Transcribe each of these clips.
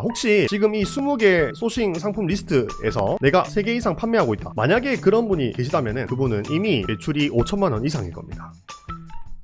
혹시 지금 이 20개 소싱 상품 리스트에서 내가 3개 이상 판매하고 있다, 만약에 그런 분이 계시다면 그분은 이미 매출이 5천만원 이상일 겁니다.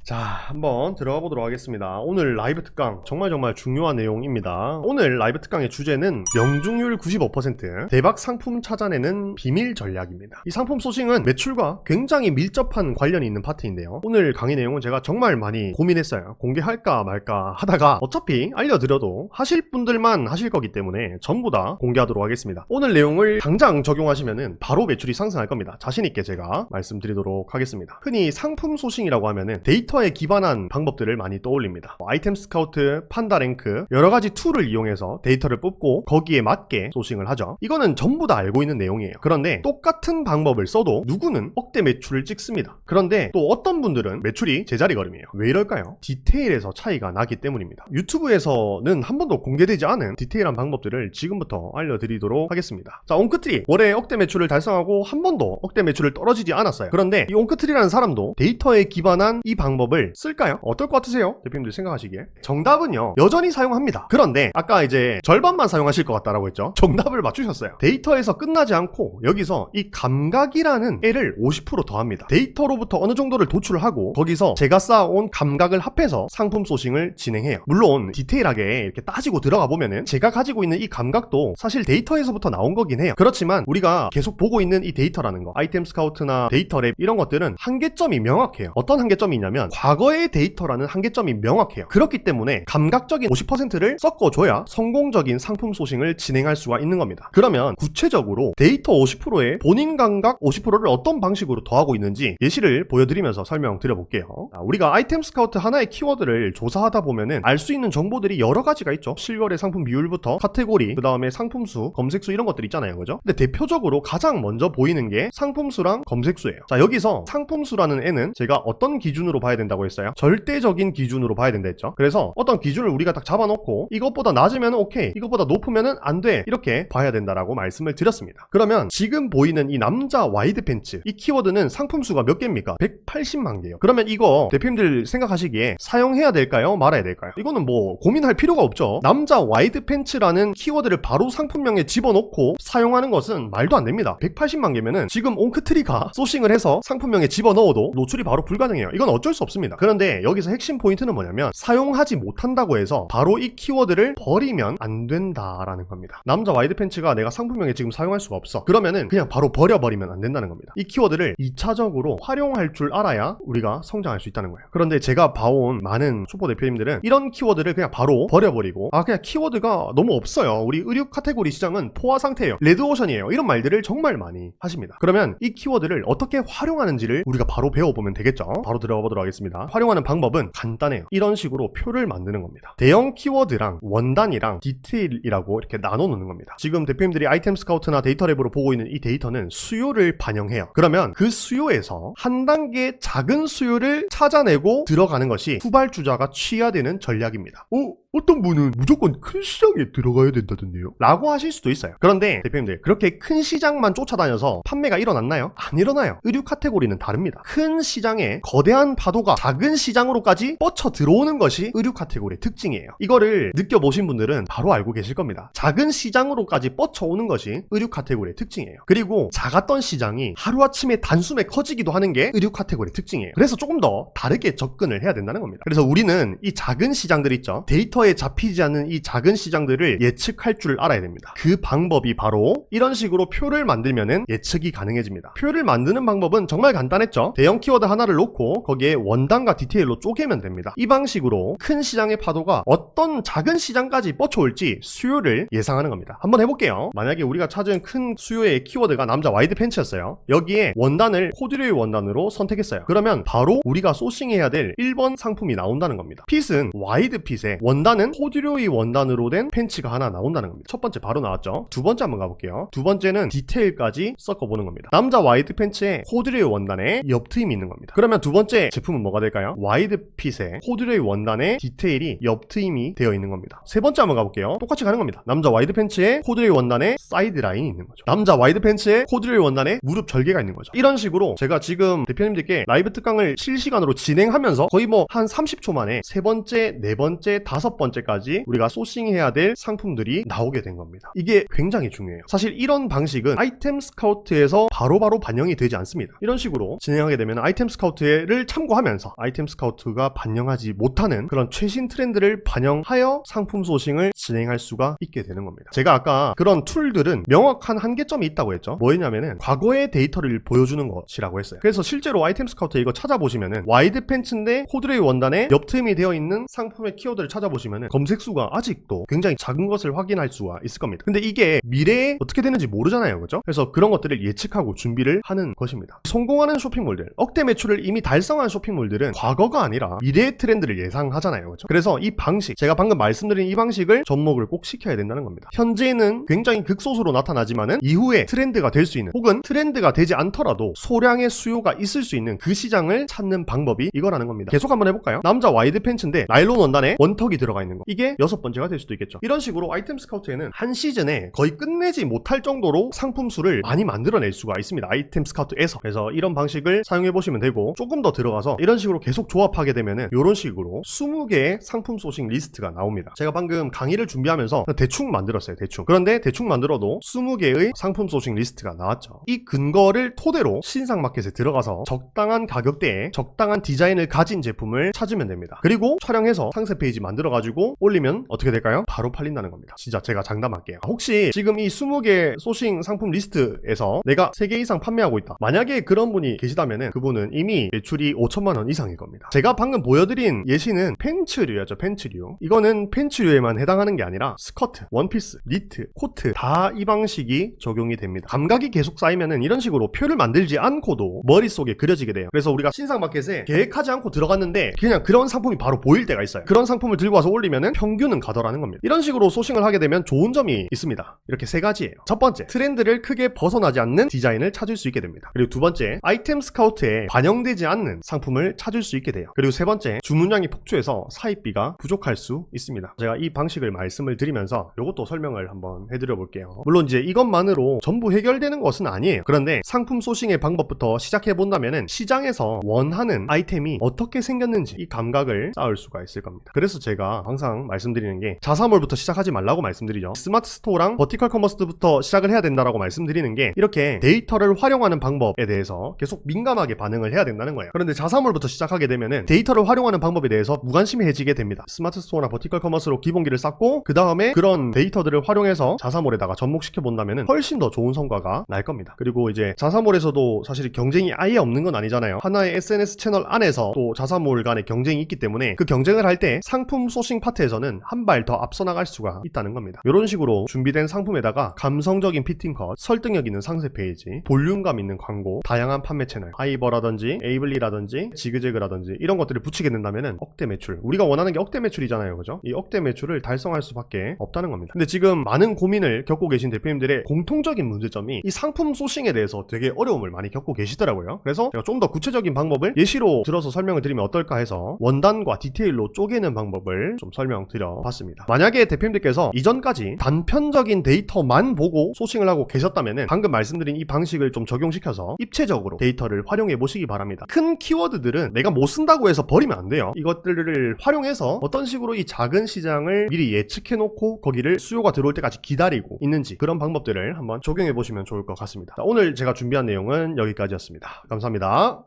자, 한번 들어가 보도록 하겠습니다. 오늘 라이브 특강 정말 중요한 내용입니다. 오늘 라이브 특강의 주제는 명중률 95% 대박 상품 찾아내는 비밀 전략입니다. 이 상품 소싱은 매출과 굉장히 밀접한 관련이 있는 파트인데요, 오늘 강의 내용은 제가 정말 많이 고민했어요. 공개할까 말까 하다가 어차피 알려드려도 하실 분들만 하실 거기 때문에 전부 다 공개하도록 하겠습니다. 오늘 내용을 당장 적용하시면은 바로 매출이 상승할 겁니다. 자신있게 제가 말씀드리도록 하겠습니다. 흔히 상품 소싱이라고 하면은 데이터에 기반한 방법들을 많이 떠올립니다. 아이템 스카우트, 판다랭크, 여러가지 툴을 이용해서 데이터를 뽑고 거기에 맞게 소싱을 하죠. 이거는 전부 다 알고 있는 내용이에요. 그런데 똑같은 방법을 써도 누구는 억대 매출을 찍습니다. 그런데 또 어떤 분들은 매출이 제자리 걸음이에요. 왜 이럴까요? 디테일에서 차이가 나기 때문입니다. 유튜브에서는 한 번도 공개되지 않은 디테일한 방법들을 지금부터 알려드리도록 하겠습니다. 자, 옹크트리 월에 억대 매출을 달성하고 한 번도 억대 매출을 떨어지지 않았어요. 그런데 이 옹크트리라는 사람도 데이터에 기반한 이 방법을 쓸까요? 어떨 것 같으세요? 대표님들 생각하시기에. 정답은요, 여전히 사용합니다. 그런데 아까 이제 절반만 사용하실 것 같다라고 했죠. 정답을 맞추셨어요. 데이터에서 끝나지 않고 여기서 이 감각이라는 애를 50% 더합니다. 데이터로부터 어느 정도를 도출을 하고 거기서 제가 쌓아온 감각을 합해서 상품 소싱을 진행해요. 물론 디테일하게 이렇게 따지고 들어가 보면은 제가 가지고 있는 이 감각도 사실 데이터에서부터 나온 거긴 해요. 그렇지만 우리가 계속 보고 있는 이 데이터라는 거, 아이템 스카우트나 데이터랩 이런 것들은 한계점이 명확해요. 어떤 한계점이 있냐면 과거의 데이터라는 한계점이 명확해요. 그렇기 때문에 감각적인 50%를 섞어줘야 성공적인 상품 소싱을 진행할 수가 있는 겁니다. 그러면 구체적으로 데이터 50%에 본인 감각 50%를 어떤 방식으로 더하고 있는지 예시를 보여드리면서 설명드려볼게요. 우리가 아이템 스카우트 하나의 키워드를 조사하다 보면은 알 수 있는 정보들이 여러 가지가 있죠. 실거래 상품 비율부터 카테고리, 그 다음에 상품수, 검색수 이런 것들 있잖아요. 그죠? 근데 대표적으로 가장 먼저 보이는 게 상품수랑 검색수예요. 자, 여기서 상품수라는 애는 제가 어떤 기준으로 봐야 된다고 했어요? 절대적인 기준으로 봐야 된다 했죠. 그래서 어떤 기준을 우리가 딱 잡아놓고 이것보다 낮으면 오케이, 이것보다 높으면 안 돼, 이렇게 봐야 된다라고 말씀을 드렸습니다. 그러면 지금 보이는 이 남자 와이드 팬츠, 이 키워드는 상품수가 몇 개입니까? 180만 개요. 그러면 이거 대표님들 생각하시기에 사용해야 될까요? 말아야 될까요? 이거는 뭐 고민할 필요가 없죠. 남자 와이드 팬츠라는 키워드를 바로 상품명에 집어넣고 사용하는 것은 말도 안 됩니다. 180만 개면은 지금 옹크트리가 소싱을 해서 상품명에 집어넣어도 노출이 바로 불가능해요. 이건 어쩔 수 없습니다. 그런데 여기서 핵심 포인트는 뭐냐면 사용하지 못한다고 해서 바로 이 키워드를 버리면 안 된다라는 겁니다. 남자 와이드 팬츠가 내가 상품명에 지금 사용할 수가 없어. 그러면은 그냥 바로 버려버리면 안 된다는 겁니다. 이 키워드를 2차적으로 활용할 줄 알아야 우리가 성장할 수 있다는 거예요. 그런데 제가 봐온 많은 슈퍼 대표님들은 이런 키워드를 그냥 바로 버려버리고, 그냥 키워드가 너무 없어요, 우리 의류 카테고리 시장은 포화 상태예요, 레드오션이에요, 이런 말들을 정말 많이 하십니다. 그러면 이 키워드를 어떻게 활용하는지를 우리가 바로 배워보면 되겠죠. 바로 들어가 보도록 하겠습니다. 활용하는 방법은 간단해요. 이런 식으로 표를 만드는 겁니다. 대형 키워드랑 원단이랑 디테일이라고 이렇게 나눠 놓는 겁니다. 지금 대표님들이 아이템 스카우트나 데이터랩으로 보고 있는 이 데이터는 수요를 반영해요. 그러면 그 수요에서 한 단계 작은 수요를 찾아내고 들어가는 것이 후발주자가 취해야 되는 전략입니다. 어떤 분은 무조건 큰 시장에 들어가야 된다던데요? 라고 하실 수도 있어요. 그런데 대표님들, 그렇게 큰 시장만 쫓아다녀서 판매가 일어났나요? 안 일어나요. 의류 카테고리는 다릅니다. 큰 시장에 거대한 파도가 작은 시장으로까지 뻗쳐 들어오는 것이 의류 카테고리의 특징이에요. 이거를 느껴보신 분들은 바로 알고 계실 겁니다. 작은 시장으로까지 뻗쳐오는 것이 의류 카테고리의 특징이에요. 그리고 작았던 시장이 하루아침에 단숨에 커지기도 하는 게 의류 카테고리의 특징이에요. 그래서 조금 더 다르게 접근을 해야 된다는 겁니다. 그래서 우리는 이 작은 시장들 있죠, 데이터에 잡히지 않는 이 작은 시장들을 예측할 줄 알아야 됩니다. 그 방법이 바로 이런 식으로 표를 만들면은 예측이 가능해집니다. 표를 만드는 방법은 정말 간단했죠. 대형 키워드 하나를 놓고 거기에 원단과 디테일로 쪼개면 됩니다. 이 방식으로 큰 시장의 파도가 어떤 작은 시장까지 뻗쳐올지 수요를 예상하는 겁니다. 한번 해볼게요. 만약에 우리가 찾은 큰 수요의 키워드가 남자 와이드 팬츠였어요. 여기에 원단을 코듀로이 원단으로 선택했어요. 그러면 바로 우리가 소싱해야 될 1번 상품이 나온다는 겁니다. 핏은 와이드 핏에 원단은 코듀로이 원단으로 된 팬츠가 하나 나온다는 겁니다. 첫 번째 바로 나왔죠. 두 번째 한번 가볼게요. 두 번째는 디테일까지 섞어보는 겁니다. 남자 와이드 팬츠에 코듀로이 원단에 옆트임이 있는 겁니다. 그러면 두 번째 제품은 뭐가 될까요? 와이드 핏에 코듀로이 원단에 디테일이 옆트임이 되어 있는 겁니다. 세 번째 한번 가볼게요. 똑같이 가는 겁니다. 남자 와이드 팬츠에 코듀로이 원단에 사이드 라인이 있는 거죠. 남자 와이드 팬츠에 코듀로이 원단에 무릎 절개가 있는 거죠. 이런 식으로 제가 지금 대표님들께 라이브 특강을 실시간으로 진행하면서 거의 뭐 한 30초 만에 세 번째, 네 번째, 다섯 번째까지 우리가 소싱해야 될 상품들이 나오게 된 겁니다. 이게 굉장히 중요해요. 사실 이런 방식은 아이템 스카우트에서 바로바로 반영이 되지 않습니다. 이런 식으로 진행하게 되면 아이템 스카우트를 참고하면서 아이템 스카우트가 반영하지 못하는 그런 최신 트렌드를 반영하여 상품 소싱을 진행할 수가 있게 되는 겁니다. 제가 아까 그런 툴들은 명확한 한계점이 있다고 했죠. 뭐였냐면은 과거의 데이터를 보여주는 것이라고 했어요. 그래서 실제로 아이템 스카우트 이거 찾아보시면은 와이드 팬츠인데 코드레이 원단에 옆트임이 되어 있는 상품의 키워드를 찾아보시면은 검색수가 아직도 굉장히 작은 것을 확인할 수가 있을 겁니다. 근데 이게 미래에 어떻게 되는지 모르잖아요, 그죠? 그래서 그런 것들을 예측하고 준비를 하는 것입니다. 성공하는 쇼핑몰들, 억대 매출을 이미 달성한 쇼핑몰들은 과거가 아니라 미래의 트렌드를 예상하잖아요, 그죠? 그래서 이 방식, 제가 방금 말씀드린 이 방식을 접목을 꼭 시켜야 된다는 겁니다. 현재는 굉장히 극소수로 나타나지만은 이후에 트렌드가 될 수 있는, 혹은 트렌드가 되지 않더라도 소량의 수요가 있을 수 있는 그 시장을 찾는 방법이 이거라는 겁니다. 계속 한번 해볼까요? 남자 와이드 팬츠인데 나일론 원단에 원턱이 들어가 있는 거, 이게 6번째가 될 수도 있겠죠. 이런 식으로 아이템 스카우트에는 한 시즌에 거의 끝내지 못할 정도로 상품 수를 많이 만들어낼 수가 있습니다. 아이템 스카우트에서. 그래서 이런 방식을 사용해 보시면 되고, 조금 더 들어가서 이런 식으로 계속 조합하게 되면은 이런 식으로 20개의 상품 소싱 리스트가 나옵니다. 제가 방금 강의를 준비하면서 대충 만들었어요, 대충. 그런데 대충 만들어도 20개의 상품 소싱 리스트가 나왔죠. 이 근거를 토대로 신상마켓에 들어가서 적당한 가격대에 적당한 디자인을 가진 제품을 찾으면 됩니다. 그리고 촬영해서 상세 페이지 만들어가지고 올리면 어떻게 될까요? 바로 팔린다는 겁니다. 진짜 제가 장담할게요. 혹시 지금 이 20개 소싱 상품 리스트에서 내가 3개 이상 판매하고 있다, 만약에 그런 분이 계시다면은 그분은 이미 매출이 5천만 원 이상일 겁니다. 제가 방금 보여드린 예시는 팬츠류였죠, 팬츠류. 이거는 팬츠류에만 해당하는 게 아니라 스커트, 원피스, 니트, 코트 다 이 방식이 적용이 됩니다. 감각이 계속 쌓이면은 이런 식으로 표를 만들지 않고도 머릿속에 그려지게 돼요. 그래서 우리가 신상마켓에 계획하지 않고 들어갔는데 그냥 그런 상품이 바로 보일 때가 있어요. 그런 상품을 들고 와서 올리면은 평균은 가더라는 겁니다. 이런 식으로 소싱을 하게 되면 좋은 점이 있습니다. 이렇게 3가지예요. 첫 번째, 트렌드를 크게 벗어나지 않는 디자인을 찾을 수 있게 됩니다. 그리고 두 번째, 아이템 스카우트에 반영되지 않는 상품을 찾을 수 있게 돼요. 그리고 세 번째, 주문량이 폭주해서 사입비가 부족할 수 있습니다. 제가 이 방식을 말씀을 드리면서 이것도 설명을 한번 해드려 볼게요. 물론 이제 이것만으로 전부 해결되는 것은 아니에요. 그런데 상품 소싱의 방법부터 시작해 본다면은 시장에서 원하는 아이템이 어떻게 생겼는지 이 감각을 쌓을 수가 있을 겁니다. 그래서 제가 항상 말씀드리는 게 자사몰부터 시작하지 말라고 말씀드리죠. 스마트 스토어랑 버티컬 커머스부터 시작을 해야 된다라고 말씀드리는 게, 이렇게 데이터를 활용하는 방법에 대해서 계속 민감하게 반응을 해야 된다는 거예요. 그런데 자사몰부터 시작하게 되면은 데이터를 활용하는 방법에 대해서 무관심해지게 됩니다. 스마트 스토어나 버티컬 커머스로 기본기를 쌓고 그 다음에 그런 데이터들을 활용해서 자사몰에다가 접목시켜 본다면은 훨씬 더 좋은 성과가 날 겁니다. 그리고 이제 자사몰에서도 사실 경쟁이 아예 없는 건 아니잖아요. 하나의 SNS 채널 안에서 또 자사몰 간의 경쟁이 있기 때문에 그 경쟁을 할 때 상품 소싱 파트에서는 한 발 더 앞서 나갈 수가 있다는 겁니다. 이런 식으로 준비된 상품에다가 감성적인 피팅컷, 설득력 있는 상세 페이지, 볼륨감 있는 광고, 다양한 판매 채널, 아이버라든지 에이블리라든지 지그재그라든지 이런 것들을 붙이게 된다면은 억대 매출, 우리가 원하는 게 억대 매출이잖아요, 그죠? 이 억대 매출을 달성할 수밖에 없다는 겁니다. 근데 지금 많은 고민을 겪고 계신 대표님들의 공통적인 문제점이 이 상품 소싱에 대해서 되게 어려움을 많이 겪고 계시더라고요. 그래서 제가 좀 더 구체적인 방법을 예시로 들어서 설명을 드리면 어떨까 해서 원단과 디테일로 쪼개는 방법을 좀 설명드려 봤습니다. 만약에 대표님들께서 이전까지 단편적인 데이터만 보고 소싱을 하고 계셨다면은 방금 말씀드린 이 방식을 좀 적용시켜서 입체적으로 데이터를 활용해 보시기 바랍니다. 큰 키워드들은 내가 못 쓴다고 해서 버리면 안 돼요. 이것들을 활용해서 어떤 식으로 이 작은 시장을 미리 예측해 놓고 거기를 수요가 들어올 때까지 기다리고 있는지, 그런 방법들을 한번 적용해 보시면 좋을 것 같습니다. 자, 오늘 제가 준비한 내용은 여기까지였습니다. 감사합니다.